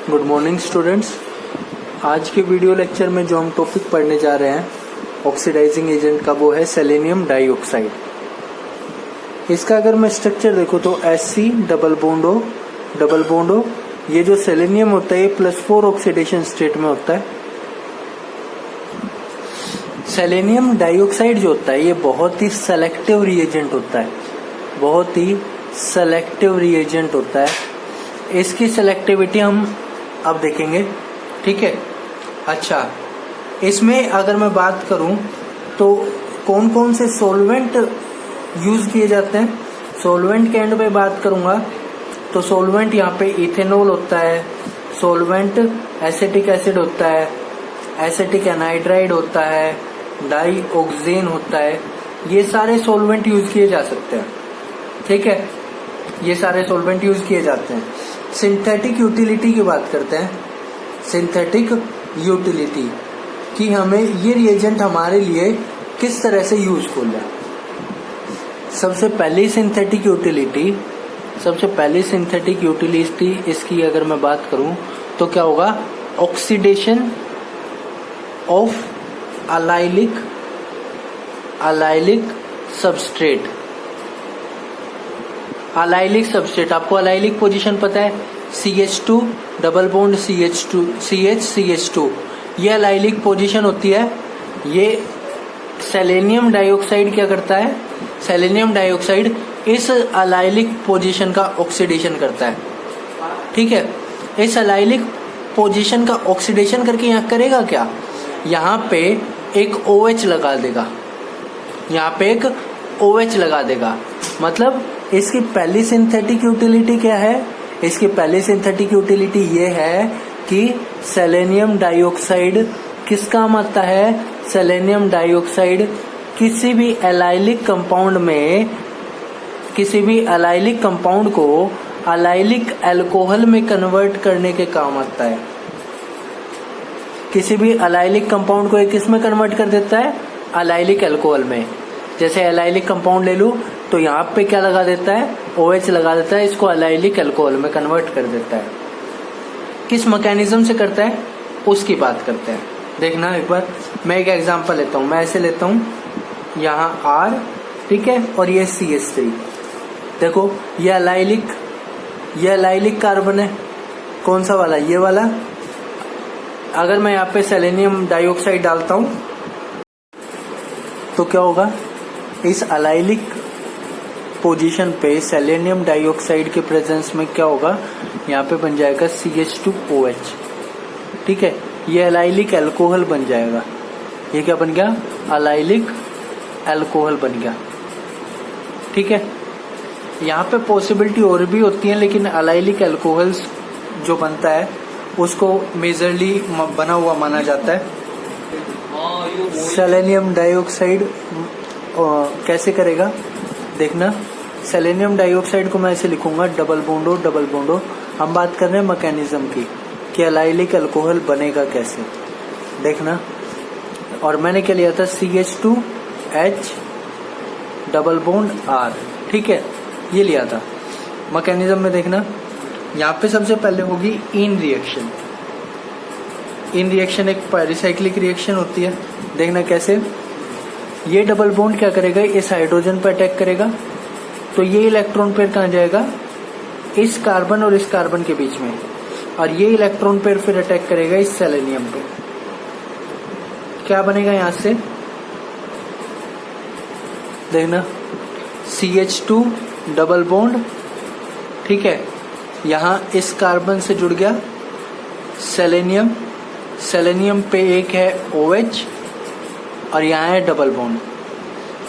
Good morning students. आज के video lecture में जो हम टॉपिक पढ़ने जा रहे हैं ऑक्सीडाइजिंग एजेंट का, वो है सेलेनियम डाइऑक्साइड। इसका अगर मैं स्ट्रक्चर देखूँ तो Sc डबल बॉन्ड O। ये जो सेलेनियम होता है ये +4 ऑक्सीडेशन स्टेट में होता है। सेलेनियम डाइऑक्साइड जो होता है ये बहुत ही सेलेक्टिव रिएजेंट होता है, इसकी सेलेक्टिविटी हम अब देखेंगे, ठीक है। अच्छा, इसमें अगर मैं बात करूं तो कौन कौन से सॉल्वेंट यूज किए जाते हैं, सॉल्वेंट के एंड पे बात करूंगा तो सॉल्वेंट यहाँ पे इथेनॉल होता है, सॉल्वेंट एसिटिक एसिड होता है, एसिटिक एनहाइड्राइड होता है, डाइऑक्सेन होता है। ये सारे सॉल्वेंट यूज किए जा सकते हैं, ठीक है। ये सारे सॉल्वेंट यूज किए जाते हैं। सिंथेटिक यूटिलिटी की बात करते हैं। सिंथेटिक यूटिलिटी कि हमें ये रिएजेंट हमारे लिए किस तरह से यूजफुल है। सबसे पहली सिंथेटिक यूटिलिटी इसकी अगर मैं बात करूं तो क्या होगा, ऑक्सीडेशन ऑफ अलाइलिक सबस्ट्रेट। आपको अलाइलिक पोजीशन पता है, CH2 डबल बॉन्ड CH2। ये अलाइलिक पोजीशन होती है। ये सेलेनियम डाइऑक्साइड क्या करता है, सेलेनियम डाइऑक्साइड इस अलाइलिक पोजीशन का ऑक्सीडेशन करता है, ठीक है। इस अलाइलिक पोजीशन का ऑक्सीडेशन करके यहाँ करेगा क्या, यहाँ पे एक OH लगा देगा। मतलब इसकी पहली सिंथेटिक यूटिलिटी क्या है, इसकी पहली सिंथेटिक यूटिलिटी ये है कि सेलेनियम डाइऑक्साइड किस काम आता है, सेलेनियम डाइऑक्साइड किसी भी एलाइलिक कंपाउंड को अलाइलिक अल्कोहल में कन्वर्ट करने के काम आता है। किसी भी अलाइलिक कंपाउंड को किस में कन्वर्ट कर देता है, अलाइलिक अल्कोहल में। जैसे अलाइलिक कंपाउंड ले लूं तो यहाँ पे क्या लगा देता है, OH लगा देता है, इसको अलाइलिक अल्कोहल में कन्वर्ट कर देता है। किस मैकेनिज्म से करता है उसकी बात करते हैं। देखना एक बार, मैं एक एग्जांपल लेता हूँ। मैं ऐसे लेता हूँ, यहाँ R, ठीक है, और ये CH3। देखो ये अलाइलिक कार्बन है, कौन सा वाला, ये वाला। अगर मैं यहाँ पे सेलेनियम डाइऑक्साइड डालता हूँ तो क्या होगा, इस अलाइलिक पोजीशन पे सेलेनियम डाइऑक्साइड के प्रेजेंस में क्या होगा, यहाँ पे बन जाएगा CH2OH, ठीक है। ये अलाइलिक अल्कोहल बन जाएगा। ये क्या बन गया, अलाइलिक अल्कोहल बन गया, ठीक है। यहाँ पे पॉसिबिलिटी और भी होती है, लेकिन अलाइलिक अल्कोहल्स जो बनता है उसको मेजरली बना हुआ माना जाता है। सेलेनियम डाइऑक्साइड कैसे करेगा, देखना। सेलेनियम डाइऑक्साइड को मैं ऐसे लिखूंगा, डबल बॉन्ड O। हम बात कर रहे हैं मैकेनिज्म की कि अलाइलिक अल्कोहल बनेगा कैसे, देखना। और मैंने क्या लिया था, CH2H डबल बॉन्ड R, ठीक है, ये लिया था। मैकेनिज्म में देखना, यहाँ पे सबसे पहले होगी इन रिएक्शन एक पेरिसाइक्लिक रिएक्शन होती है। देखना कैसे, ये डबल बॉन्ड क्या करेगा, इस हाइड्रोजन पे अटैक करेगा, तो ये इलेक्ट्रॉन पेयर कहाँ जाएगा, इस कार्बन और इस कार्बन के बीच में, और ये इलेक्ट्रॉन पेयर फिर अटैक करेगा इस सेलेनियम पे। क्या बनेगा यहां से, देखना, CH2 डबल बॉन्ड, ठीक है। यहां इस कार्बन से जुड़ गया सेलेनियम पे एक है OH और यहाँ है डबल बॉन्ड।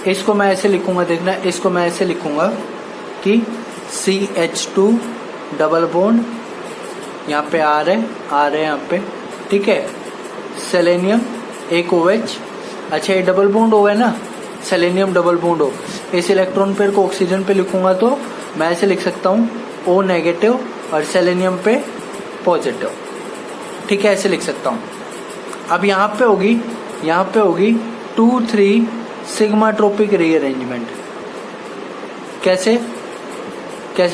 इसको मैं ऐसे लिखूंगा, देखना, इसको मैं ऐसे लिखूंगा कि CH2 डबल बॉन्ड, यहाँ पे R है यहाँ पे, ठीक है। सेलेनियम एक OH, अच्छा ये डबल बॉन्ड O है ना, सेलेनियम डबल बॉन्ड O। इस इलेक्ट्रॉन पेयर को ऑक्सीजन पे लिखूंगा तो मैं ऐसे लिख सकता हूँ O नेगेटिव और सेलेनियम पे पॉजिटिव, ठीक है, ऐसे लिख सकता हूँ। अब यहाँ पे होगी 2-3 सिग्मा ट्रोपिक रीअरेंजमेंट। कैसे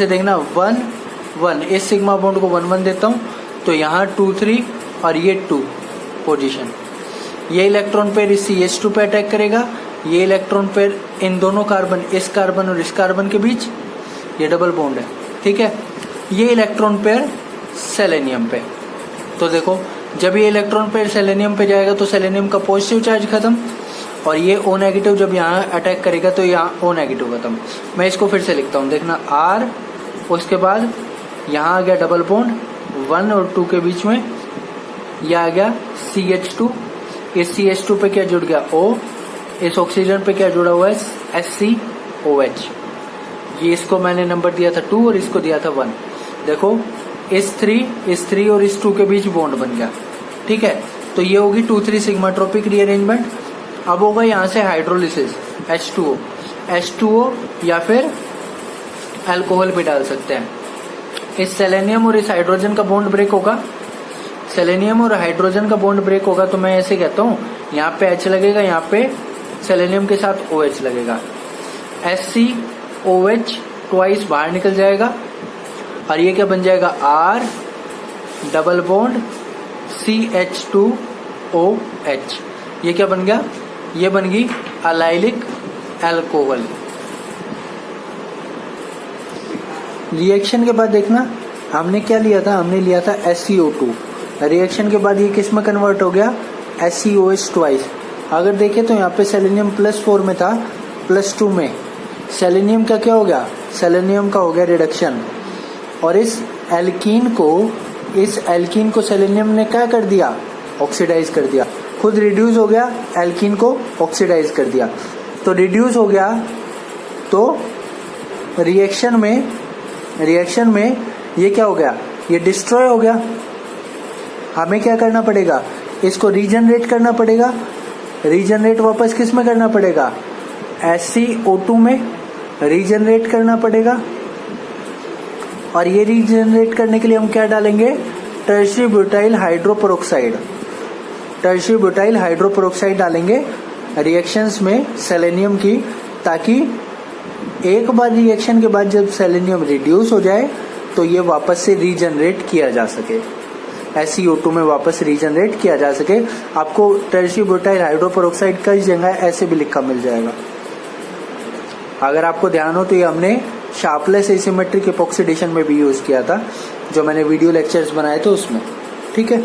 देखना, 1-1, इस सिग्मा बॉन्ड को 1-1 देता हूँ तो यहाँ 2 3 और ये 2 पोजीशन। ये इलेक्ट्रॉन पेयर इस CH2 पे अटैक करेगा, ये इलेक्ट्रॉन पेयर इन दोनों कार्बन, इस कार्बन और इस कार्बन के बीच ये डबल बॉन्ड है, ठीक है। ये इलेक्ट्रॉन पेयर सेलेनियम पे, तो देखो जब ये इलेक्ट्रॉन पेयर सेलेनियम पे जाएगा तो सेलेनियम का पॉजिटिव चार्ज खत्म, और ये O नेगेटिव जब यहाँ अटैक करेगा तो यहाँ O नेगेटिव खत्म। मैं इसको फिर से लिखता हूँ, देखना R, उसके बाद यहाँ आ गया डबल बॉन्ड 1 और 2 के बीच में, यह आ गया CH2, इस CH2 पे क्या जुड़ गया O, इस ऑक्सीजन पे क्या जुड़ा हुआ है SCOH। ये इसको मैंने नंबर दिया था 2 और इसको दिया था 1। देखो इस 3 और इस 2 के बीच बॉन्ड बन गया, ठीक है। तो ये होगी 2,3 सिग्मा ट्रॉपिक रीअरेंजमेंट। अब होगा यहाँ से हाइड्रोलिसिस, H2O या फिर अल्कोहल भी डाल सकते हैं। इस सेलेनियम और इस हाइड्रोजन का बॉन्ड ब्रेक होगा, सेलेनियम और हाइड्रोजन का बॉन्ड ब्रेक होगा, तो मैं ऐसे कहता हूँ यहाँ पे H लगेगा, यहाँ पे सेलेनियम के साथ OH लगेगा, SCOH ट्वाइस बाहर निकल जाएगा, और ये क्या बन जाएगा R डबल बॉन्ड CH2OH। ये क्या बन गया, ये बन गई अलाइलिक अल्कोहल। रिएक्शन के बाद देखना हमने क्या लिया था, हमने लिया था SCO2। रिएक्शन के बाद ये किस में कन्वर्ट हो गया, SCOH ट्वाइस। अगर देखें तो यहाँ पे सेलेनियम +4 में था, +2 में सेलेनियम का क्या हो गया, सेलेनियम का हो गया रिडक्शन, और इस एल्कीन को सेलेनियम ने क्या कर दिया, ऑक्सीडाइज कर दिया, खुद रिड्यूस हो गया, एल्कीन को ऑक्सीडाइज कर दिया। तो रिड्यूस हो गया, तो रिएक्शन में ये क्या हो गया, ये डिस्ट्रॉय हो गया। हमें क्या करना पड़ेगा, इसको रीजनरेट करना पड़ेगा। रीजनरेट वापस किस में करना पड़ेगा, SCO2 में रीजनरेट करना पड़ेगा। और ये रीजनरेट करने के लिए हम क्या डालेंगे, टर्शियरी ब्यूटाइल हाइड्रोपेरोक्साइड डालेंगे रिएक्शंस में सेलेनियम की, ताकि एक बार रिएक्शन के बाद जब सेलेनियम रिड्यूस हो जाए तो ये वापस से रीजनरेट किया जा सके, SCO2 में वापस रीजनरेट किया जा सके। आपको टर्शियरी ब्यूटाइल हाइड्रोपेरोक्साइड का जगह ऐसे भी लिखा मिल जाएगा। अगर आपको ध्यान हो तो ये हमने शार्पलेस एसिमेट्रिक एपॉक्सीडेशन में भी यूज किया था, जो मैंने वीडियो लेक्चर्स बनाए थे उसमें, ठीक है।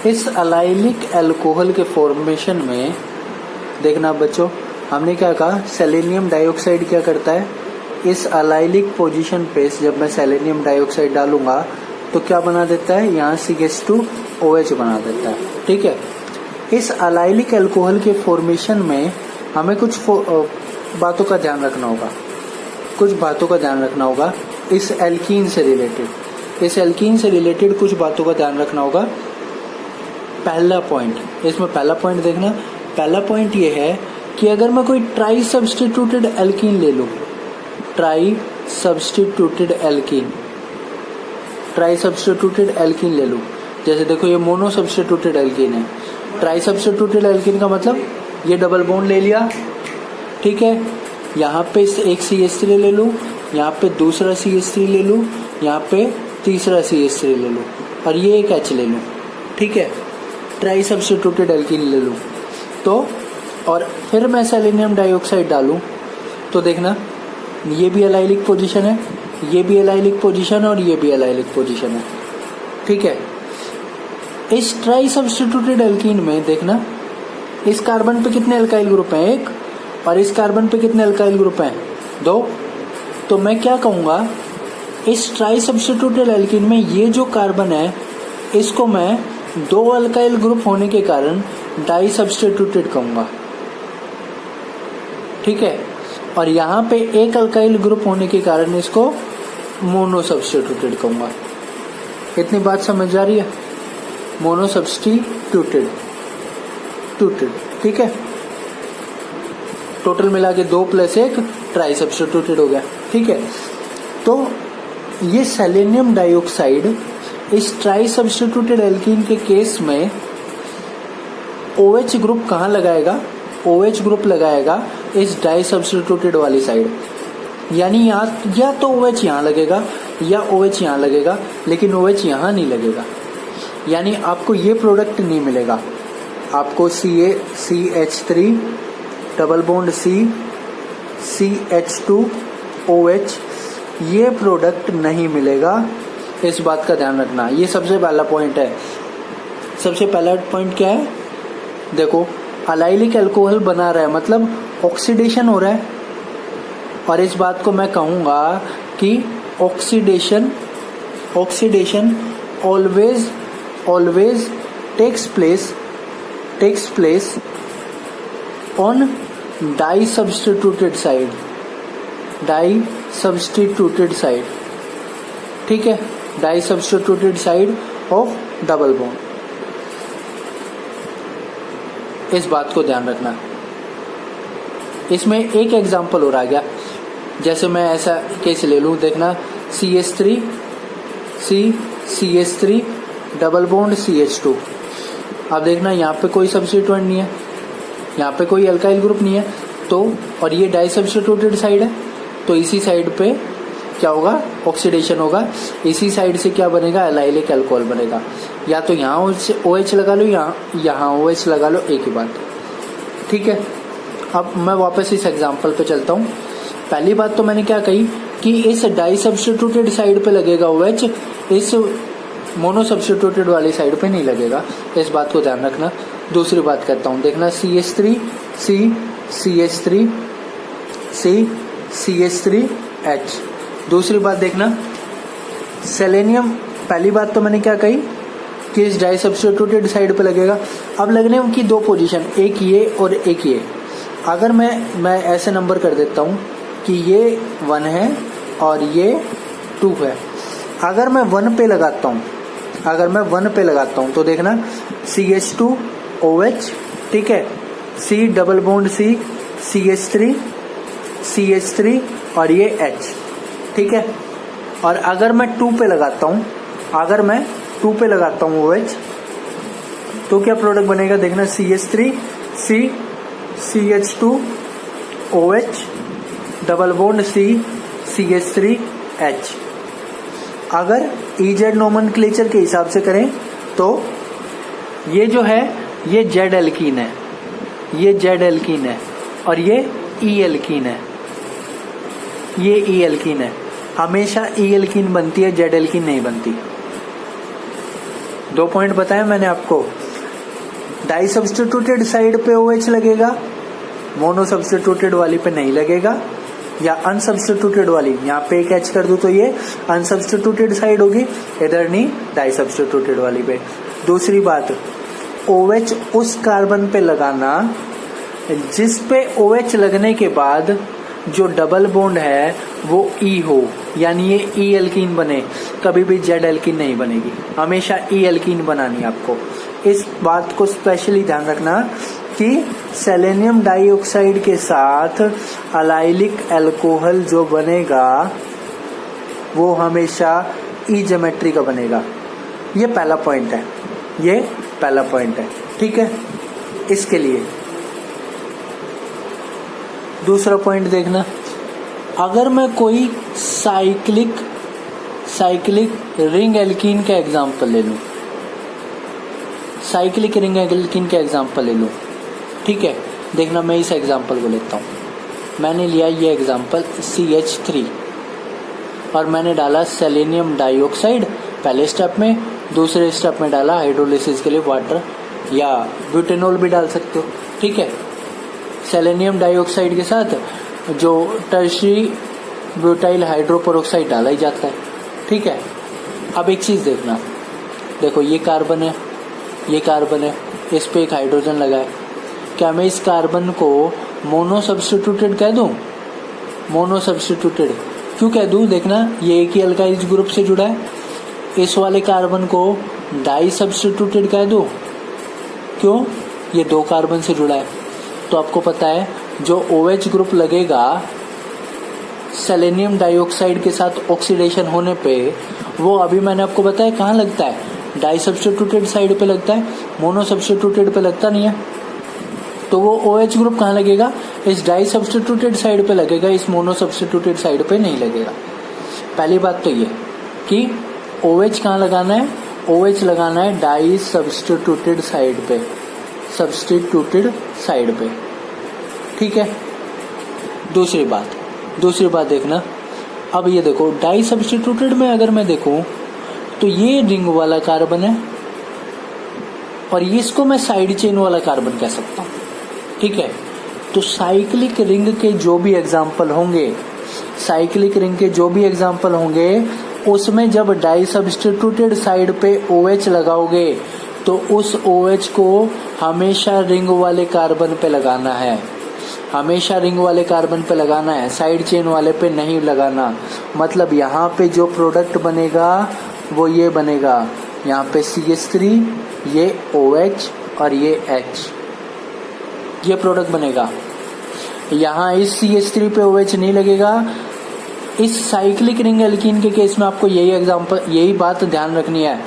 इस अलाइलिक अल्कोहल के फॉर्मेशन में देखना बच्चों, हमने क्या कहा, सेलेनियम डाइऑक्साइड क्या करता है, इस अलाइलिक पोजीशन पे जब मैं सेलेनियम डाइऑक्साइड डालूंगा तो क्या बना देता है, यहाँ CH2OH बना देता है, ठीक है। इस अलाइलिक अल्कोहल के फॉर्मेशन में हमें कुछ बातों का ध्यान रखना होगा, इस एल्कीन से रिलेटेड कुछ बातों का ध्यान रखना होगा। पहला पॉइंट देखना, पहला पॉइंट ये है कि अगर मैं कोई ट्राई सब्स्टिट्यूटेड एल्कीन ले लूं, जैसे देखो ये मोनो सब्स्टिट्यूटेड एल्कीन है, ट्राई सब्स्टिट्यूटेड एल्कीन का मतलब ये डबल बॉन्ड ले लिया, ठीक है। यहाँ पे एक CH3 ले लूँ, यहाँ पे दूसरा CH3 ले लूँ, यहाँ पे तीसरा CH3 ले लूँ, और ये एक H ले लूँ, ठीक है। ट्राई सब्स्टिट्यूटेड एल्कीन ले लूँ तो, और फिर मैं सेलेनियम डाइऑक्साइड डालूँ तो देखना ये भी एलाइलिक पोजीशन है, ये भी एलाइलिक पोजीशन और ये भी एलाइलिक पोजीशन है, ठीक है। इस ट्राई सब्स्टिट्यूटेड एल्कीन में देखना इस कार्बन पे कितने अल्काइल ग्रुप हैं, 1, और इस कार्बन पे कितने अल्काइल ग्रुप हैं, 2। तो मैं क्या कहूँगा, इस ट्राई सब्स्टिट्यूटेड एल्कीन में ये जो कार्बन है इसको मैं 2 अल्काइल ग्रुप होने के कारण डाई सब्स्टिट्यूटेड कहूँगा, ठीक है। और यहाँ पे 1 अल्काइल ग्रुप होने के कारण इसको मोनो सब्स्टिट्यूटेड कहूँगा। इतनी बात समझ आ रही है, मोनो सब्स्टिट्यूटेड, ठीक है। टोटल मिला के 2 + 1 ट्राई सब्स्टिट्यूटेड हो गया, ठीक है। तो ये सेलेनियम डाइऑक्साइड इस ट्राई सब्स्टिट्यूटेड एल्कीन के केस में OH ग्रुप कहाँ लगाएगा, OH ग्रुप लगाएगा इस डाई सब्स्टिट्यूटेड वाली साइड, यानी यहाँ या तो OH यहाँ लगेगा या OH यहाँ लगेगा, लेकिन OH यहाँ नहीं लगेगा, यानी आपको ये प्रोडक्ट नहीं मिलेगा। आपको CH3 डबल बॉन्ड CH2OH ये प्रोडक्ट नहीं मिलेगा, इस बात का ध्यान रखना। ये सबसे पहला पॉइंट है। सबसे पहला पॉइंट क्या है, देखो अलाइलिक अल्कोहल बना रहा है मतलब ऑक्सीडेशन हो रहा है, और इस बात को मैं कहूँगा कि oxidation always takes place on di substituted side, ठीक है, di substituted side of double bond. इस बात को ध्यान रखना। इसमें एक एग्जांपल हो रहा गया, जैसे मैं ऐसा केस ले लूं, देखना CH3 डबल बॉन्ड CH2। अब देखना यहाँ पे कोई सब्स्टिट्यूएंट नहीं है, यहाँ पे कोई अल्काइल ग्रुप नहीं है, तो और ये डाई सब्स्टिट्यूटेड साइड है, तो इसी साइड पे क्या होगा, ऑक्सीडेशन होगा। इसी साइड से क्या बनेगा, एलाइलिक अल्कोहल बनेगा। या तो यहाँ OH लगा लो, यहाँ OH लगा लो, एक ही बात, ठीक है। अब मैं वापस इस एग्जांपल पे चलता हूँ। पहली बात तो मैंने क्या कही कि इस डाई सब्स्टिट्यूटेड साइड पे लगेगा OH, इस मोनो सब्स्टिट्यूटेड वाली साइड पे नहीं लगेगा, इस बात को ध्यान रखना। दूसरी बात करता हूँ, देखना CH3H। दूसरी बात देखना सेलेनियम, पहली बात तो मैंने क्या कही कि इस डाई सब्स्टिट्यूटेड साइड पे लगेगा। अब लगने की दो पोजीशन, एक ये और एक ये। अगर मैं ऐसे नंबर कर देता हूँ कि ये 1 है और ये 2 है। अगर मैं 1 पे लगाता हूँ तो देखना CH2OH, ठीक है, C double bond C CH3 और ये H, ठीक है। और अगर मैं 2 पे लगाता हूँ OH, तो क्या प्रोडक्ट बनेगा, देखना CH3 CH2OH double bond C CH3H। अगर EZ नोमेनक्लेचर के हिसाब से करें तो ये जो है ये Z एल्कीन है, और ये E एल्कीन है, ये E एल्कीन है। हमेशा E एल्कीन बनती है, Z एल्कीन नहीं बनती। 2 पॉइंट बताए मैंने आपको। डाई सब्स्टिट्यूटेड साइड पे OH लगेगा, मोनो सब्स्टिट्यूटेड वाली पे नहीं लगेगा, या अनसब्स्टिट्यूटेड वाली, यहाँ पे एक H कर दूं तो ये अनसब्स्टिट्यूटेड साइड होगी, इधर नहीं, डाई सब्स्टिट्यूटेड वाली पे। दूसरी बात, OH उस कार्बन पे लगाना जिस पे OH लगने के बाद जो डबल बॉन्ड है वो E हो, यानी ये E एल्कीन बने, कभी भी Z एल्कीन नहीं बनेगी, हमेशा E एल्कीन बनानी आपको। इस बात को स्पेशली ध्यान रखना कि सेलेनियम डाइऑक्साइड के साथ अलाइलिक अल्कोहल जो बनेगा वो हमेशा E ज्योमेट्री का बनेगा। ये पहला पॉइंट है, ठीक है। इसके लिए दूसरा पॉइंट देखना, अगर मैं कोई साइक्लिक रिंग एल्कीन का एग्जांपल ले लूं, ठीक है। देखना मैं इस एग्जांपल को लेता हूँ। मैंने लिया ये एग्जांपल CH3 और मैंने डाला सेलेनियम डाइऑक्साइड पहले स्टेप में, दूसरे स्टेप में डाला हाइड्रोलिसिस के लिए वाटर या ब्यूटेनॉल भी डाल सकते हो, ठीक है। सेलेनियम डाइऑक्साइड के साथ जो टर्शियरी ब्यूटाइल हाइड्रोपेरोक्साइड डाला ही जाता है, ठीक है। अब एक चीज देखना, देखो ये कार्बन है, इस पे एक हाइड्रोजन लगा है। क्या मैं इस कार्बन को मोनो सब्स्टिट्यूटेड कह दूं? मोनो सब्स्टिट्यूटेड क्यों कह दूं? देखना ये एक ही अल्काइल ग्रुप से जुड़ा है। इस वाले कार्बन को डाई सब्स्टिट्यूटेड कह दूं? क्यों? ये 2 कार्बन से जुड़ा है। तो आपको पता है जो OH ग्रुप लगेगा सेलेनियम डाइऑक्साइड के साथ ऑक्सीडेशन होने पे, वो अभी मैंने आपको बताया कहाँ लगता है, डाई सब्स्टिट्यूटेड साइड पे लगता है, मोनो सब्स्टिट्यूटेड पे लगता नहीं है। तो वो OH ग्रुप कहाँ लगेगा? इस डाई सब्स्टिट्यूटेड साइड पे लगेगा, इस मोनो सब्स्टिट्यूटेड साइड पे नहीं लगेगा। पहली बात तो ये। कि OH कहाँ लगाना है, OH लगाना है डाई सब्स्टिट्यूटेड साइड पे, सब्स्टिट्यूटेड साइड पे, ठीक है। दूसरी बात देखना, अब ये देखो डाई सब्स्टिट्यूटेड में अगर मैं देखूं तो ये रिंग वाला कार्बन है और इसको मैं साइड चेन वाला कार्बन कह सकता हूं, ठीक है। तो साइक्लिक रिंग के जो भी एग्जाम्पल होंगे उसमें जब डाई सब्स्टिट्यूटेड साइड पे OH लगाओगे तो उस OH को हमेशा रिंग वाले कार्बन पे लगाना है, साइड चेन वाले पे नहीं लगाना। मतलब यहाँ पे जो प्रोडक्ट बनेगा वो ये बनेगा, यहाँ पे CH3, ये OH और ये H, ये प्रोडक्ट बनेगा। यहाँ इस CH3 पे OH नहीं लगेगा। इस साइक्लिक रिंग एल्कीन के केस में आपको यही बात ध्यान रखनी है।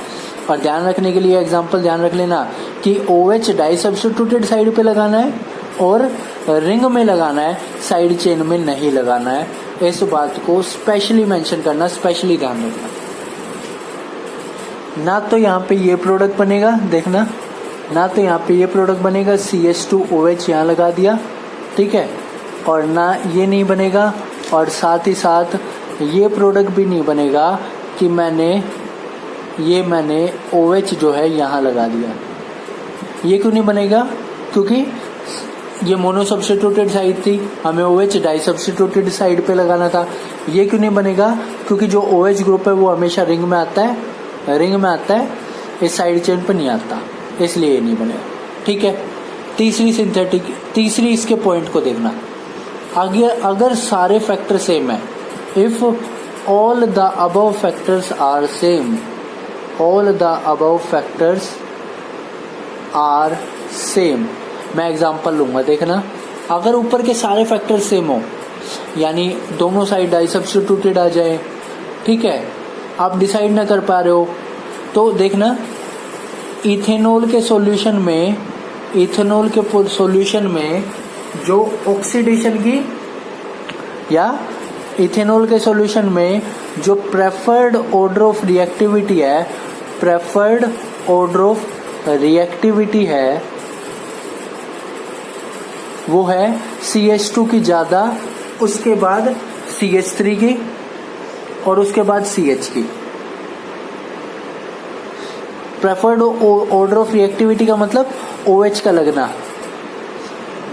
और ध्यान रखने के लिए एग्जांपल ध्यान रख लेना कि OH डाई सब्स्टिट्यूटेड साइड पे लगाना है और रिंग में लगाना है, साइड चेन में नहीं लगाना है। इस बात को स्पेशली मेंशन करना, स्पेशली ध्यान रखना। ना तो यहाँ पे ये प्रोडक्ट बनेगा, देखना, ना तो यहाँ पे ये प्रोडक्ट बनेगा, CH2OH यहाँ लगा दिया, ठीक है, और ना ये नहीं बनेगा, और साथ ही साथ ये प्रोडक्ट भी नहीं बनेगा कि मैंने OH जो है यहाँ लगा दिया। ये क्यों नहीं बनेगा? क्योंकि ये मोनो सब्स्टिट्यूटेड साइड थी, हमें OH डाई सब्स्टिट्यूटेड साइड पे लगाना था। ये क्यों नहीं बनेगा? क्योंकि जो OH ग्रुप है वो हमेशा रिंग में आता है, इस साइड चेन पे नहीं आता, इसलिए ये नहीं बनेगा, ठीक है। तीसरी इसके पॉइंट को देखना, अगर सारे फैक्टर सेम है, if all the above factors are same, मैं एग्जांपल लूंगा, देखना। अगर ऊपर के सारे फैक्टर सेम हो, यानी दोनों साइड डाई सब्स्टिट्यूटेड आ जाए, ठीक है, आप डिसाइड ना कर पा रहे हो, तो देखना इथेनॉल के सॉल्यूशन में जो ऑक्सीडेशन की, या इथेनॉल के सॉल्यूशन में जो प्रेफर्ड ऑर्डर ऑफ रिएक्टिविटी है, वो है CH2 की ज्यादा, उसके बाद CH3 की, और उसके बाद CH की। प्रेफर्ड ऑर्डर ऑफ रिएक्टिविटी का मतलब OH का लगना।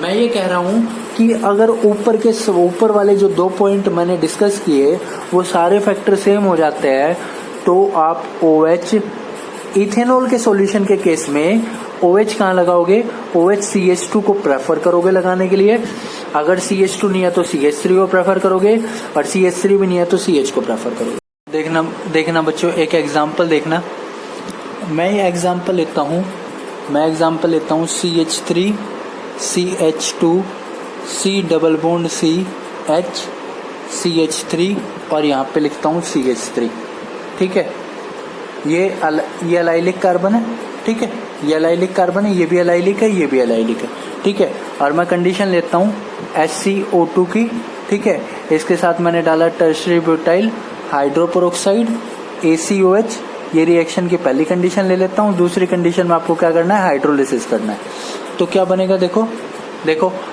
मैं ये कह रहा हूं कि अगर ऊपर वाले जो 2 पॉइंट मैंने डिस्कस किए वो सारे फैक्टर सेम हो जाते हैं, तो आप OH इथेनॉल के सॉल्यूशन के केस में OH कहाँ लगाओगे? OH CH2 को प्रेफर करोगे लगाने के लिए। अगर CH2 नहीं है तो CH3 को प्रेफर करोगे, और CH3 भी नहीं है तो CH को प्रेफर करोगे। देखना बच्चों, एक एग्जांपल देखना। मैं एग्जांपल लेता हूँ CH3 CH2 C double bond C H CH3 और यहाँ पे लिखता हूँ CH3, ठीक है। ये एलाइलिक कार्बन है, ठीक है, ये एलाइलिक कार्बन है, ये भी एलाइलिक है, ये भी एलाइलिक है, ठीक है। और मैं कंडीशन लेता हूँ HCO2 की, ठीक है। इसके साथ मैंने डाला टर्शियरी ब्यूटाइल हाइड्रोपेरोक्साइड ACOH। ये रिएक्शन की पहली कंडीशन ले लेता हूँ। दूसरी कंडीशन में आपको क्या करना है? हाइड्रोलिसिस करना है। तो क्या बनेगा? देखो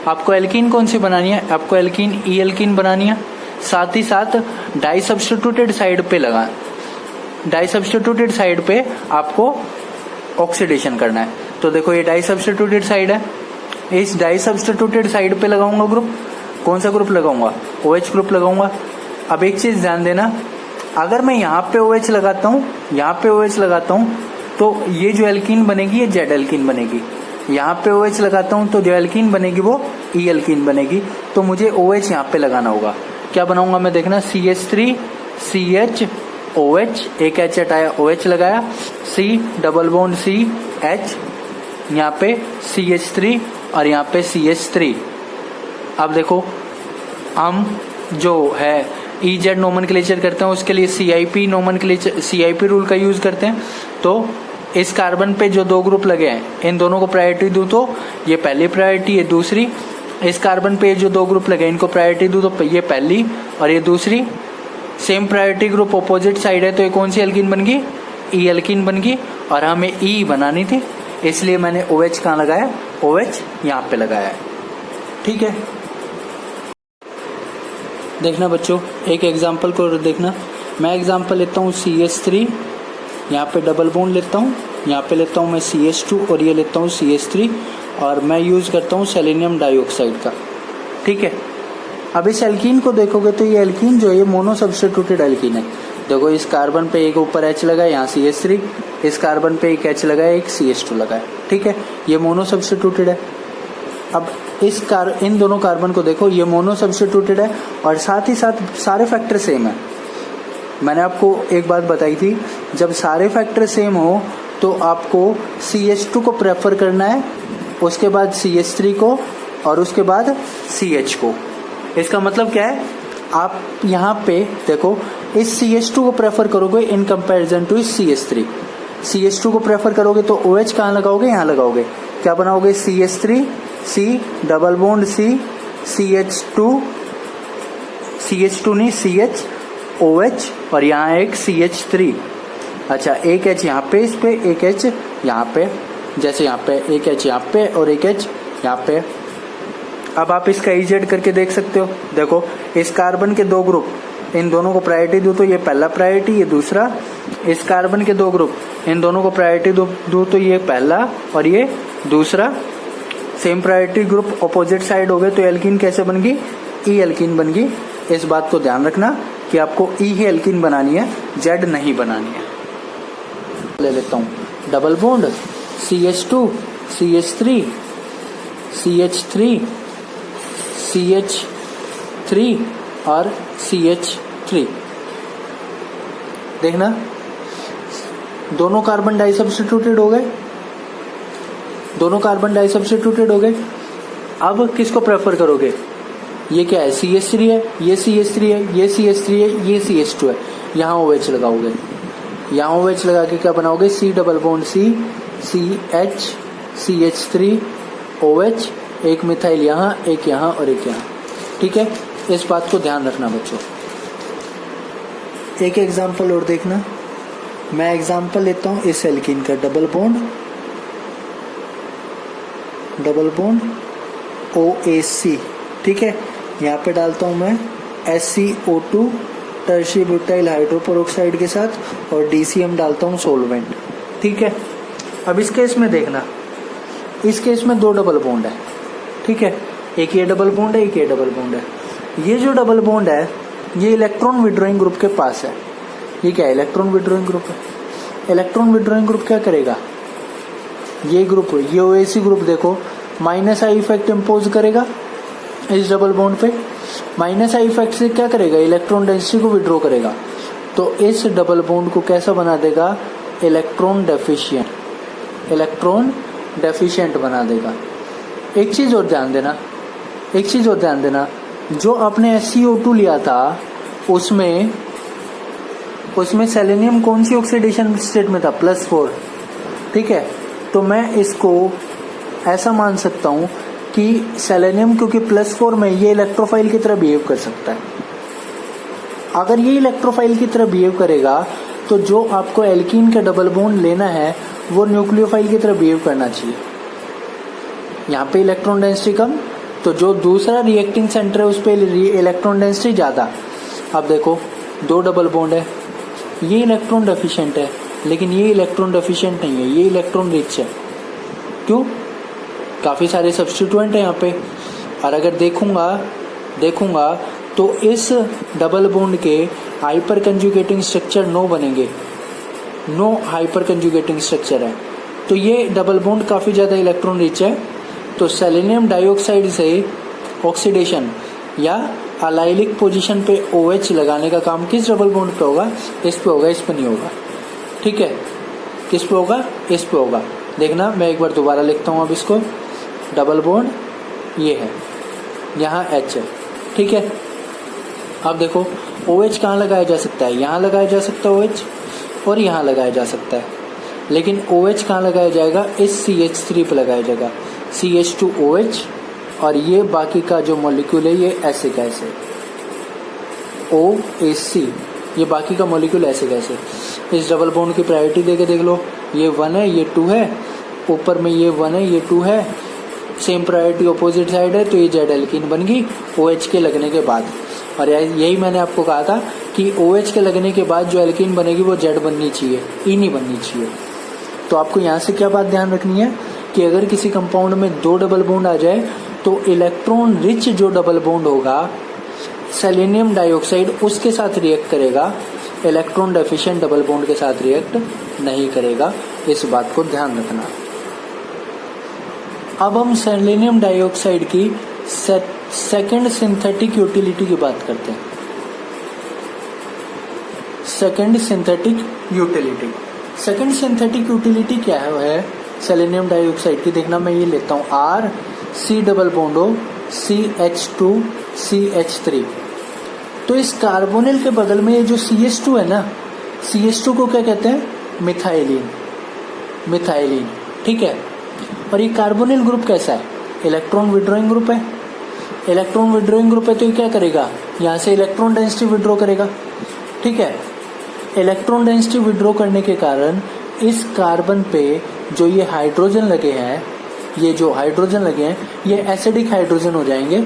आपको एल्कीन कौन सी बनानी है? आपको एल्कीन ई एल्कीन बनानी है। साथ ही साथ डाई सब्स्टिट्यूटेड साइड पे आपको ऑक्सीडेशन करना है। तो देखो ये डाई सब्स्टिट्यूटेड साइड है, इस डाई सब्स्टिट्यूटेड साइड पे लगाऊंगा ग्रुप। कौन सा ग्रुप लगाऊंगा? OH ग्रुप लगाऊंगा। अब एक चीज ध्यान देना, अगर मैं यहाँ पे OH लगाता हूँ, तो ये जो एल्कीन बनेगी ये जेड एल्कीन बनेगी। यहाँ पे OH लगाता हूँ तो जो एल्कीन बनेगी वो ई एल्कीन बनेगी। तो मुझे OH यहाँ पे लगाना होगा। क्या बनाऊंगा मैं? देखना, CH3 CH OH, एक H हटाया, OH लगाया, C double bond C H, यहाँ पे CH3 और यहाँ पे CH3। अब देखो हम जो है EZ नोमेनक्लेचर करते हैं, उसके लिए CIP रूल का यूज करते हैं। तो इस कार्बन पे जो 2 ग्रुप लगे हैं, इन दोनों को प्रायोरिटी दूं तो ये पहली प्रायोरिटी, ये दूसरी। इस कार्बन पे जो 2 ग्रुप लगे इनको प्रायोरिटी दूं तो ये पहली और ये दूसरी। Same priority group opposite side है, तो ये कौन सी एल्कीन बन गई? ई एल्कीन बन गई। और हमें ई बनानी थी, इसलिए मैंने OH कहाँ लगाया? OH यहाँ पे लगाया है। ठीक है, देखना बच्चों, एक एग्जाम्पल को देखना। मैं एग्जाम्पल लेता हूँ CH3, यहाँ पे डबल बॉन्ड लेता हूँ, यहाँ पे लेता हूँ मैं CH2 और ये लेता हूँ CH3, और मैं यूज़ करता हूँ सेलेनियम डाइऑक्साइड का। ठीक है, अब इस एल्कीन को देखोगे तो ये एल्कीन जो है ये मोनो सब्स्टिट्यूटेड एल्कीन है। देखो इस कार्बन पे एक ऊपर H लगा है, यहाँ CH3, इस कार्बन पे एक H लगा है, एक CH2 लगा है। ठीक है, ये मोनो सब्स्टिट्यूटेड है। अब इन दोनों कार्बन को देखो, ये मोनो सब्स्टिट्यूटेड है और साथ ही साथ सारे फैक्टर सेम है। मैंने आपको एक बात बताई थी, जब सारे फैक्टर सेम हो तो आपको CH2 को प्रेफर करना है, उसके बाद CH3 को, और उसके बाद CH को। इसका मतलब क्या है? आप यहाँ पे देखो, इस CH2 को प्रेफर करोगे इन कंपैरिजन टू इस CH3। CH2 को प्रेफर करोगे तो OH कहाँ लगाओगे? यहाँ लगाओगे। क्या बनाओगे? CH3, C double bond C, CH2 नहीं CH, OH, और यहाँ एक CH3। अच्छा, एक H यहाँ पे, इस पे एक H यहाँ पे, जैसे यहाँ पे एक H यहाँ पे और एक H यहाँ पे। अब आप इसका EZ करके देख सकते हो। देखो इस कार्बन के दो ग्रुप, इन दोनों को प्रायोरिटी दो तो ये पहला प्रायोरिटी, ये दूसरा। इस कार्बन के दो ग्रुप, इन दोनों को प्रायोरिटी दो तो ये पहला और ये दूसरा। Same priority group opposite side हो गए तो एल्कीन कैसे बन गई? ई एल्कीन बन गई। इस बात को ध्यान रखना कि आपको ई ही एल्कीन बनानी है, जेड नहीं बनानी है। ले लेता हूँ double bond CH2, CH3, CH3, CH3 और CH3। देखना दोनों कार्बन डाई सब्स्टिट्यूटेड हो गए, दोनों कार्बन डाई सब्स्टिट्यूटेड हो गए। अब किसको प्रेफर करोगे? ये क्या है? CH3 है, ये CH3 है, ये CH3 है, ये CH2 है। यहाँ OH लगाओगे, यहाँ OH लगा के क्या बनाओगे? C double bond C, CH, CH3, OH, एक मिथाइल यहाँ, एक यहाँ और एक यहाँ। ठीक है, इस बात को ध्यान रखना बच्चों। एक एग्जाम्पल और देखना। मैं एग्जाम्पल लेता हूँ इस एल्कीन का, डबल बॉन्ड OAC। ठीक है, यहाँ पे डालता हूँ मैं SiO2 टर्शी ब्यूटाइल हाइड्रोपेरोक्साइड के साथ, और DCM डालता हूँ सोलवेंट। ठीक है, अब इस केस में देखना, इस केस में दो डबल बॉन्ड है। ठीक है, एक ये डबल बॉन्ड है, एक ये डबल बॉन्ड है। ये जो डबल बॉन्ड है ये इलेक्ट्रॉन विड्रॉइंग ग्रुप के पास है। ये क्या है? इलेक्ट्रॉन विड्रॉइंग ग्रुप है। इलेक्ट्रॉन विड्रॉइंग ग्रुप क्या करेगा? ये ग्रुप, ये OAC ग्रुप देखो, -I इफेक्ट इम्पोज करेगा इस डबल बॉन्ड पे। -I इफेक्ट से क्या करेगा? इलेक्ट्रॉन डेंसिटी को विड्रॉ करेगा। तो इस डबल बॉन्ड को कैसा बना देगा? इलेक्ट्रॉन डेफिशिएंट बना देगा। एक चीज और ध्यान देना, जो आपने SiO2 लिया था उसमें सेलेनियम कौन सी ऑक्सीडेशन स्टेट में था? +4। ठीक है, तो मैं इसको ऐसा मान सकता हूं कि सेलेनियम क्योंकि +4 में ये इलेक्ट्रोफाइल की तरह बिहेव कर सकता है। अगर ये इलेक्ट्रोफाइल की तरह बिहेव करेगा तो जो आपको एल्कीन का डबल बॉन्ड लेना है वो न्यूक्लियोफाइल की तरह बिहेव करना चाहिए। यहाँ पे इलेक्ट्रॉन डेंसिटी कम, तो जो दूसरा रिएक्टिंग सेंटर है उस पर इलेक्ट्रॉन डेंसिटी ज़्यादा। अब देखो दो डबल बॉन्ड है, ये इलेक्ट्रॉन डेफिशिएंट है, लेकिन ये इलेक्ट्रॉन डेफिशिएंट नहीं है, ये इलेक्ट्रॉन रिच है। क्यों? काफ़ी सारे सब्स्टिट्यूएंट है यहाँ पे। और अगर देखूंगा तो इस डबल बॉन्ड के हाइपर कंजुगेटिंग स्ट्रक्चर नो बनेंगे, नो हाइपर कंजुगेटिंग स्ट्रक्चर है। तो ये डबल बॉन्ड काफ़ी ज़्यादा इलेक्ट्रॉन रिच है। तो सेलेनियम डाइऑक्साइड से ऑक्सीडेशन या अलाइलिक पोजीशन पे OH लगाने का काम किस डबल बॉन्ड पे होगा? इस पे होगा, इस पे नहीं होगा। ठीक है, किस पे होगा? इस पे होगा। देखना, मैं एक बार दोबारा लिखता हूँ अब इसको। डबल बॉन्ड ये है, यहाँ H है। ठीक है, अब देखो OH कहाँ लगाया जा सकता है? यहाँ लगाया जा सकता है OH, और यहाँ लगाया जा सकता है। लेकिन OH कहाँ लगाया जाएगा? इस CH3 पे लगाया जाएगा, CH2OH। और ये बाकी का जो मॉलिक्यूल है ये ऐसे का ऐसे OAC ये बाकी का मॉलिक्यूल ऐसे कैसे। इस डबल बॉन्ड की प्रायोरिटी देके देख लो, ये 1 है, ये 2 है, ऊपर में ये 1 है, ये 2 है, सेम प्रायोरिटी ऑपोजिट साइड है, तो ये जेड एल्कीन बन गई OH के लगने के बाद। और यही मैंने आपको कहा था कि OH के लगने के बाद जो एल्कीन बनेगी वो जेड बननी चाहिए, ई नहीं बननी चाहिए। तो आपको यहाँ से क्या बात ध्यान रखनी है कि अगर किसी कंपाउंड में 2 डबल बॉन्ड आ जाए तो इलेक्ट्रॉन रिच जो डबल बॉन्ड होगा सेलेनियम डाइऑक्साइड उसके साथ रिएक्ट करेगा, इलेक्ट्रॉन डेफिशिएंट डबल बॉन्ड के साथ रिएक्ट नहीं करेगा। इस बात को ध्यान रखना। अब हम सेलेनियम डाइऑक्साइड की सेकेंड सिंथेटिक यूटिलिटी की बात करते हैं। Second synthetic utility, second synthetic utility क्या है सेलेनियम डाइऑक्साइड की, देखना मैं ये लेता हूँ R C double bond O CH2 CH3। तो इस कार्बोनिल के बगल में ये जो CH2 है ना, CH2 को क्या कहते हैं, मिथाइलिन, मिथाइलिन, ठीक है। और ये कार्बोनिल ग्रुप कैसा है, इलेक्ट्रॉन विड्रॉइंग ग्रुप है। इलेक्ट्रॉन विड्रॉइंग ग्रुप है तो ये क्या करेगा, यहाँ से इलेक्ट्रॉन डेंसिटी विड्रॉ करेगा, ठीक है। इलेक्ट्रॉन डेंसिटी विड्रॉ करने के कारण इस कार्बन पे जो ये हाइड्रोजन लगे हैं, ये जो हाइड्रोजन लगे हैं ये एसिडिक हाइड्रोजन हो जाएंगे।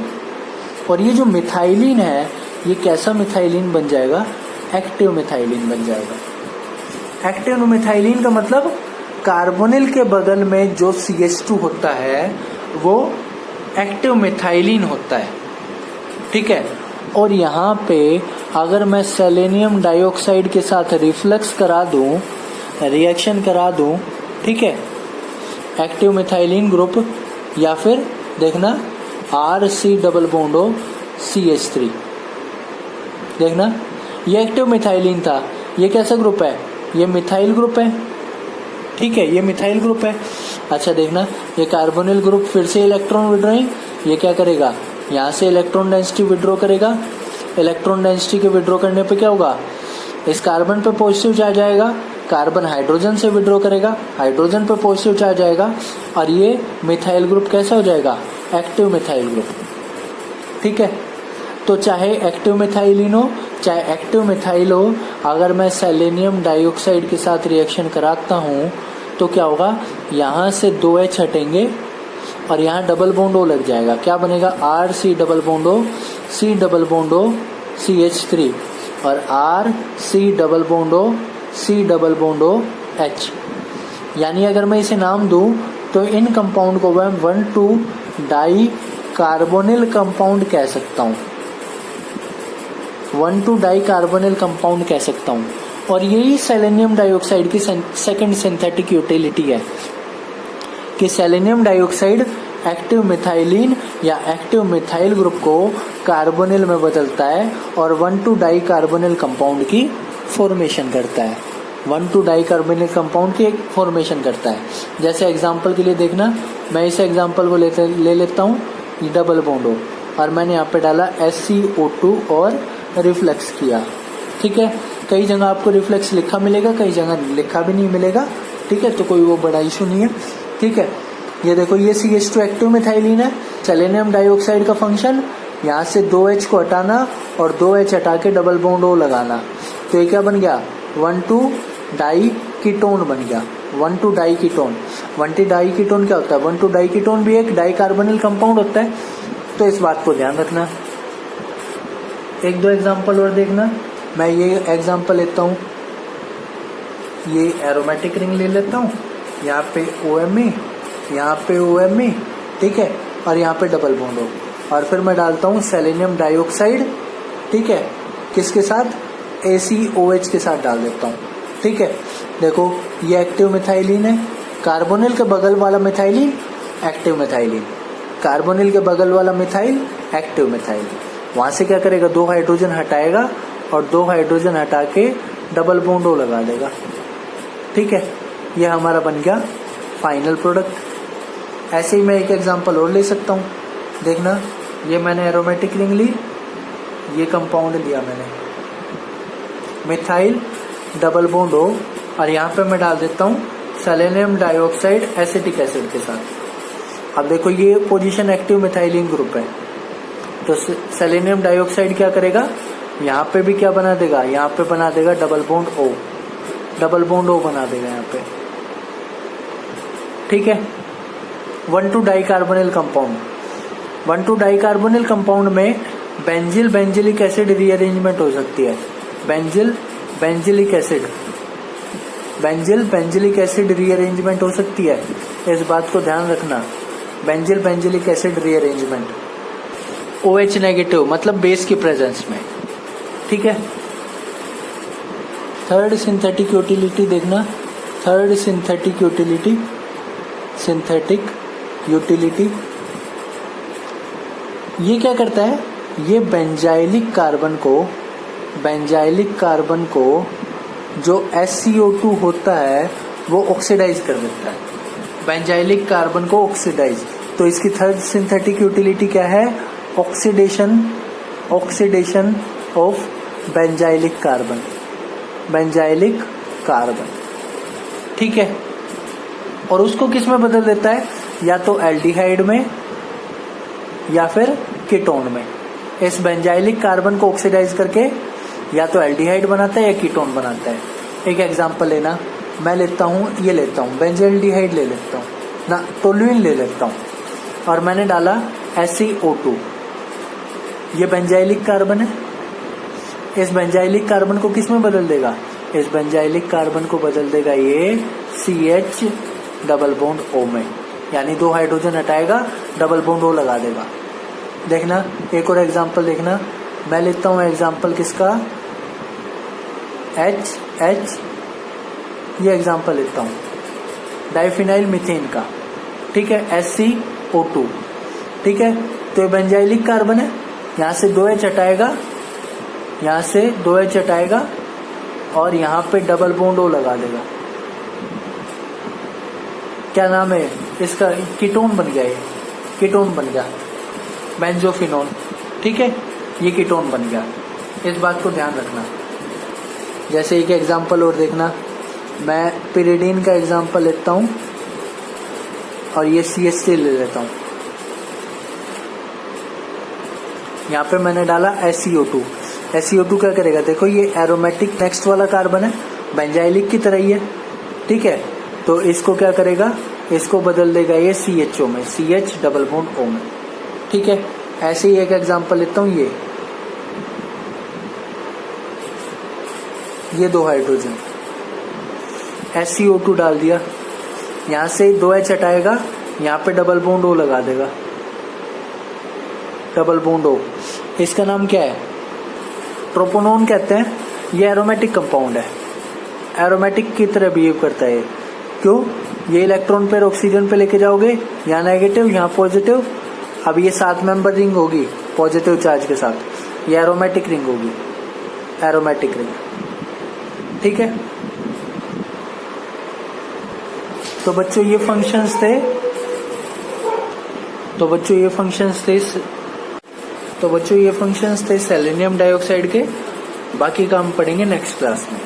और ये जो मिथाइलिन है ये कैसा मिथाइलिन बन जाएगा, एक्टिव मिथाइलिन बन जाएगा। एक्टिव मिथाइलिन का मतलब कार्बोनिल के बगल में जो CH2 होता है वो एक्टिव मिथाइलिन होता है, ठीक है। और यहाँ पे अगर मैं सेलेनियम डाइऑक्साइड के साथ रिफ्लक्स करा दूं, रिएक्शन करा दूं, ठीक है, एक्टिव मिथाइलिन ग्रुप, या फिर देखना RC double bond O CH3, देखना ये एक्टिव मिथाइलिन था, ये कैसा ग्रुप है, ये मिथाइल ग्रुप है, ठीक है, ये मिथाइल ग्रुप है। अच्छा देखना ये कार्बोनिल ग्रुप फिर से इलेक्ट्रॉन विड्रॉइंग, ये क्या करेगा, यहाँ से इलेक्ट्रॉन डेंसिटी विड्रॉ करेगा। इलेक्ट्रॉन डेंसिटी के विड्रॉ करने पे क्या होगा, इस कार्बन पे पॉजिटिव चार्ज आएगा, कार्बन हाइड्रोजन से विड्रॉ करेगा, हाइड्रोजन पे पॉजिटिव चार्ज आएगा, और ये मिथाइल ग्रुप कैसा हो जाएगा, एक्टिव मिथाइल ग्रुप, ठीक है। तो चाहे एक्टिव मिथाइलिन हो चाहे एक्टिव मिथाइल हो, अगर मैं सेलेनियम डाइऑक्साइड के साथ रिएक्शन कराता हूँ तो क्या होगा, यहाँ से 2H हटेंगे और यहाँ डबल बॉन्ड O लग जाएगा, क्या बनेगा, RC double bond O C double bond O CH3 और RC double bond O C double bond O H। यानी अगर मैं इसे नाम दूं तो इन कंपाउंड को मैं 1,2 डाई कार्बोनिल कंपाउंड कह सकता हूँ, 1,2 डाई कार्बोनिल कंपाउंड कह सकता हूँ। और यही सेलेनियम डाइऑक्साइड की सेकंड सिंथेटिक यूटिलिटी है कि सेलेनियम डाइऑक्साइड एक्टिव मिथाइलिन या एक्टिव मिथाइल ग्रुप को कार्बोनिल में बदलता है और 1,2 डाई कार्बोनिल कंपाउंड की फॉर्मेशन करता है, 1,2 डाई कार्बोनिल कंपाउंड की फॉर्मेशन करता है। जैसे एग्जांपल के लिए देखना, मैं इस एग्जांपल को ले लेता हूँ, ये डबल बॉन्ड हो और मैंने यहाँ पे डाला SiO2 और रिफ्लेक्स किया, ठीक है। कई जगह आपको रिफ्लेक्स लिखा मिलेगा, कई जगह लिखा भी नहीं मिलेगा, ठीक है, तो कोई वो बड़ा इशू नहीं है, ठीक है। ये देखो ये CH2 एक्टिव मिथाइलिन है। सेलेनियम डाइऑक्साइड का फंक्शन यहाँ से 2H को हटाना और 2H हटा के डबल बॉन्ड O लगाना, तो ये क्या बन गया, 1,2 डाई कीटोन बन गया, 1,2 डाई कीटोन। 1,2 डाई कीटोन क्या होता है, 1,2 डाई कीटोन भी एक डाई कार्बोनिल कंपाउंड होता है, तो इस बात को ध्यान रखना। एक दो एग्जांपल और देखना, मैं ये एग्जांपल लेता हूँ, ये एरोमेटिक रिंग ले लेता हूँ, यहाँ पे OMe, यहाँ पे OMe, ठीक है, और यहाँ पे डबल बॉन्ड O, और फिर मैं डालता हूँ सेलेनियम डाइऑक्साइड, ठीक है, किसके साथ, ACOH के साथ डाल देता हूँ, ठीक है। देखो ये एक्टिव मिथाइलिन है, कार्बोनिल के बगल वाला मिथाइलिन एक्टिव मिथाइलिन, कार्बोनिल के बगल वाला मिथाइल एक्टिव मिथाइल। वहां से क्या करेगा, 2 हाइड्रोजन हटाएगा और 2 हाइड्रोजन हटा के डबल बॉन्ड O लगा देगा, ठीक है। ये हमारा बन गया फाइनल प्रोडक्ट। ऐसे ही मैं एक एग्जांपल और ले सकता हूँ, देखना ये मैंने एरोमेटिक रिंग ली, ये कंपाउंड लिया मैंने मिथाइल डबल बॉन्ड O और यहाँ पे मैं डाल देता हूँ सेलेनियम डाइऑक्साइड एसिटिक एसिड के साथ। अब देखो ये पोजीशन एक्टिव मिथाइलिन ग्रुप है, तो सेलेनियम डाइऑक्साइड क्या करेगा, यहाँ पे भी क्या बना देगा, यहाँ पे बना देगा double bond O, double bond O बना देगा यहाँ पे, ठीक है। 1,2 डाइकार्बोनिल कंपाउंड, 1,2 डाइकार्बोनिल कंपाउंड में बेंजिल बेंजिलिक एसिड रीअरेंजमेंट हो सकती है। Benzyl benzylic acid, benzyl benzylic acid rearrangement हो सकती है, इस बात को ध्यान रखना। Benzyl benzylic acid rearrangement OH negative मतलब बेस की प्रेजेंस में, ठीक है। थर्ड सिंथेटिक यूटिलिटी देखना, third synthetic utility, synthetic utility ये क्या करता है, ये बेंजाइलिक कार्बन को, बेंजाइलिक कार्बन को जो SCO2 होता है वो ऑक्सीडाइज कर देता है, बेंजाइलिक कार्बन को ऑक्सीडाइज। तो इसकी थर्ड सिंथेटिक यूटिलिटी क्या है, oxidation, oxidation of benzylic carbon, benzylic carbon, ठीक है। और उसको किस में बदल देता है, या तो एल्डिहाइड में या फिर कीटोन में। इस बेंजाइलिक कार्बन को ऑक्सीडाइज करके या तो एल्डिहाइड बनाता है या कीटोन बनाता है। एक एग्जांपल लेना, मैं लेता हूँ, ये लेता हूँ बेंजल्डिहाइड ले लेता हूँ ना, टोल्यूइन ले लेता हूँ और मैंने डाला SeO2, ये बेंजाइलिक कार्बन है। इस बेंजाइलिक कार्बन को किस में बदल देगा, इस बेंजाइलिक कार्बन को बदल देगा ये CH डबल बॉन्ड O में, यानी 2 हाइड्रोजन हटाएगा, डबल बॉन्ड O लगा देगा। देखना एक और एग्जांपल देखना, मैं लेता हूँ एग्जांपल किसका, H, ये एग्जांपल लेता हूँ डाइफिनाइल मीथेन का, ठीक है, SCO2, ठीक है। तो ये बेंजाइलिक कार्बन है, यहाँ से 2H हटाएगा, यहाँ से 2H हटाएगा और यहाँ पे डबल बॉन्ड O लगा देगा। क्या नाम है इसका, कीटोन बन गया, ये कीटोन बन गया, बेंजोफिनोन, ठीक है, ये कीटोन बन गया। इस बात को ध्यान रखना। जैसे एक एग्जांपल और देखना, मैं पिरिडीन का एग्जांपल लेता हूँ और ये CH3 ले लेता हूँ। यहाँ पे मैंने डाला SeO2, SeO2 क्या करेगा, देखो ये एरोमेटिक नेक्स्ट वाला कार्बन है, बेंजाइलिक की तरह ही है, ठीक है। तो इसको क्या करेगा, इसको बदल देगा ये CHO में, CH डबल बॉन्ड O में, ठीक है। ऐसे ही एक एग्जांपल लेता हूँ, ये 2 हाइड्रोजन, SeO2 डाल दिया, यहाँ से 2H हटाएगा, यहाँ पे डबल बॉन्ड O लगा देगा, डबल बॉन्ड O। इसका नाम क्या है, ट्रोपोनोन कहते हैं। ये एरोमेटिक कंपाउंड है, एरोमेटिक की तरह बिहेव करता है। क्यों, ये इलेक्ट्रॉन पेयर ऑक्सीजन पे लेके जाओगे, यहाँ नेगेटिव यहाँ पॉजिटिव, अब ये 7 मेंबर रिंग होगी पॉजिटिव चार्ज के साथ, ये एरोमेटिक रिंग होगी, एरोमेटिक रिंग, ठीक है। तो बच्चों ये फंक्शंस थे, तो बच्चों ये फंक्शंस थे सेलेनियम डाइऑक्साइड के। बाकी काम पढ़ेंगे नेक्स्ट क्लास में।